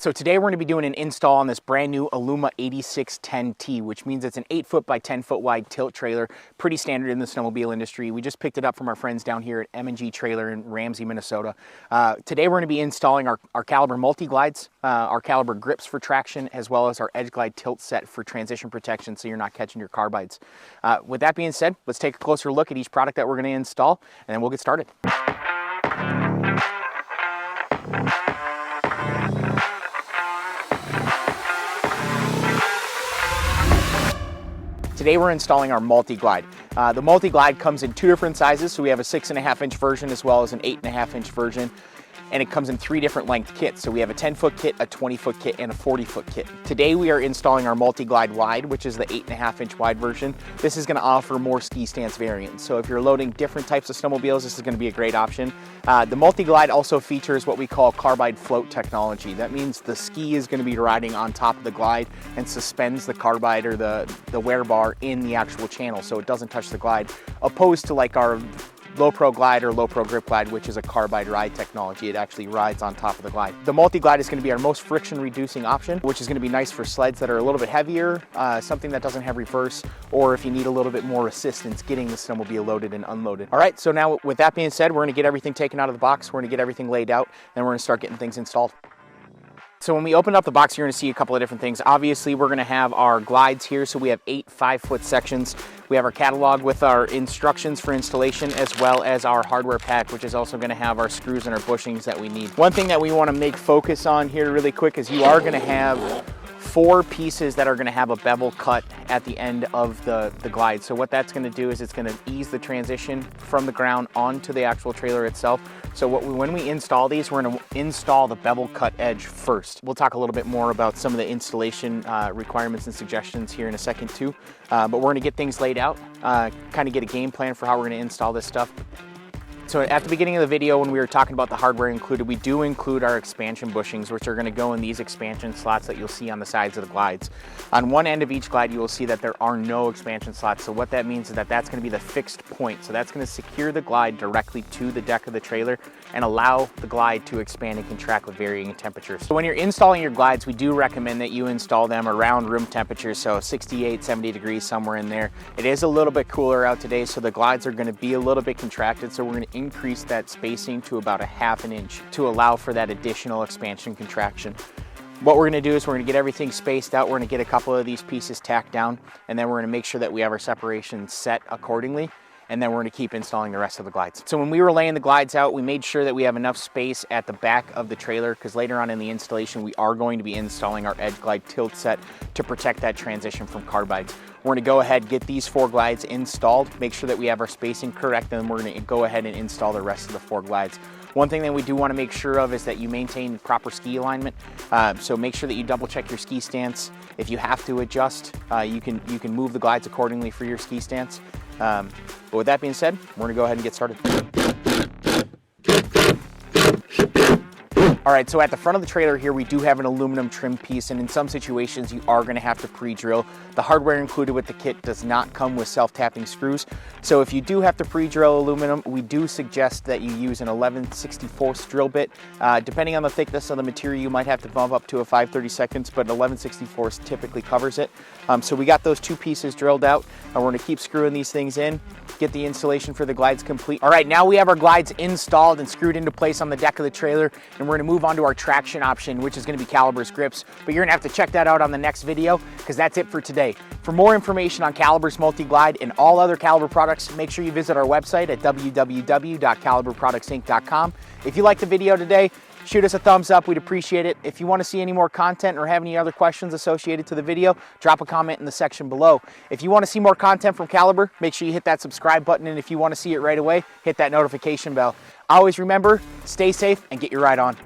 So today we're going to be doing an install on this brand new Aluma 8610T, which means it's an 8-foot by 10-foot wide tilt trailer, pretty standard in the snowmobile industry. We just picked it up from our friends down here at M&G Trailer in Ramsey, Minnesota. Today we're going to be installing our Caliber MultiGlides, our Caliber grips for traction, as well as our EdgeGlide tilt set for transition protection so you're not catching your carbides. With that being said, let's take a closer look at each product that we're going to install, and then we'll get started. Today we're installing our MultiGlide. The MultiGlide comes in two different sizes, so we have a 6.5-inch version as well as an 8.5-inch version. And it comes in 3 different length kits. So we have a 10-foot kit, a 20-foot kit, and a 40-foot kit. Today we are installing our MultiGlide Wide, which is the 8.5-inch wide version. This is gonna offer more ski stance variance. So if you're loading different types of snowmobiles, this is gonna be a great option. The MultiGlide also features what we call carbide float technology. That means the ski is gonna be riding on top of the glide and suspends the carbide or the wear bar in the actual channel so it doesn't touch the glide, opposed to like our low pro glide or low pro grip glide, which is a carbide ride technology. It actually rides on top of the glide. The MultiGlide is going to be our most friction reducing option, which is going to be nice for sleds that are a little bit heavier, something that doesn't have reverse, or if you need a little bit more assistance getting the snowmobile loaded and unloaded. All right, so now with that being said, we're going to get everything taken out of the box. We're going to get everything laid out, and we're going to start getting things installed. So when we open up the box, you're going to see a couple of different things. Obviously, we're going to have our glides here. So we have 8 5-foot sections. We have our catalog with our instructions for installation, as well as our hardware pack, which is also going to have our screws and our bushings that we need. One thing that we want to make focus on here really quick is you are going to have 4 pieces that are going to have a bevel cut at the end of the glide. So what that's going to do is it's going to ease the transition from the ground onto the actual trailer itself. So when we install these, we're going to install the bevel cut edge first. We'll talk a little bit more about some of the installation requirements and suggestions here in a second too. But we're going to get things laid out, kind of get a game plan for how we're going to install this stuff. So at the beginning of the video, when we were talking about the hardware included, we do include our expansion bushings, which are going to go in these expansion slots that you'll see on the sides of the glides. On one end of each glide, you will see that there are no expansion slots. So what that means is that that's going to be the fixed point. So that's going to secure the glide directly to the deck of the trailer and allow the glide to expand and contract with varying temperatures. So when you're installing your glides, we do recommend that you install them around room temperature, so 68, 70 degrees, somewhere in there. It is a little bit cooler out today, so the glides are going to be a little bit contracted. So we're going to increase that spacing to about 1/2 inch to allow for that additional expansion contraction. What we're going to do is we're going to get everything spaced out. We're going to get a couple of these pieces tacked down, and then we're going to make sure that we have our separation set accordingly, and then we're going to keep installing the rest of the glides. So when we were laying the glides out, we made sure that we have enough space at the back of the trailer, because later on in the installation, we are going to be installing our EdgeGlide tilt set to protect that transition from carbides. We're going to go ahead, get these 4 glides installed, make sure that we have our spacing correct, and then we're going to go ahead and install the rest of the 4 glides. One thing that we do want to make sure of is that you maintain proper ski alignment. So make sure that you double check your ski stance. If you have to adjust, you can move the glides accordingly for your ski stance. But with that being said, we're going to go ahead and get started. All right, so at the front of the trailer here, we do have an aluminum trim piece, and in some situations, you are gonna have to pre-drill. The hardware included with the kit does not come with self-tapping screws. So if you do have to pre-drill aluminum, we do suggest that you use an 11/64 drill bit. Depending on the thickness of the material, you might have to bump up to a 5/32, but 11/64 typically covers it. So we got those 2 pieces drilled out, and we're gonna keep screwing these things in, get the installation for the glides complete. All right, now we have our glides installed and screwed into place on the deck of the trailer, and we're gonna move on to our traction option, which is gonna be Caliber's grips, but you're gonna have to check that out on the next video, because that's it for today. For more information on Caliber's MultiGlide and all other Caliber products, make sure you visit our website at www.caliberproductsinc.com. If you liked the video today, shoot us a thumbs up, we'd appreciate it. If you want to see any more content or have any other questions associated to the video, drop a comment in the section below. If you want to see more content from Caliber, make sure you hit that subscribe button, and if you want to see it right away, hit that notification bell. Always remember, stay safe and get your ride on.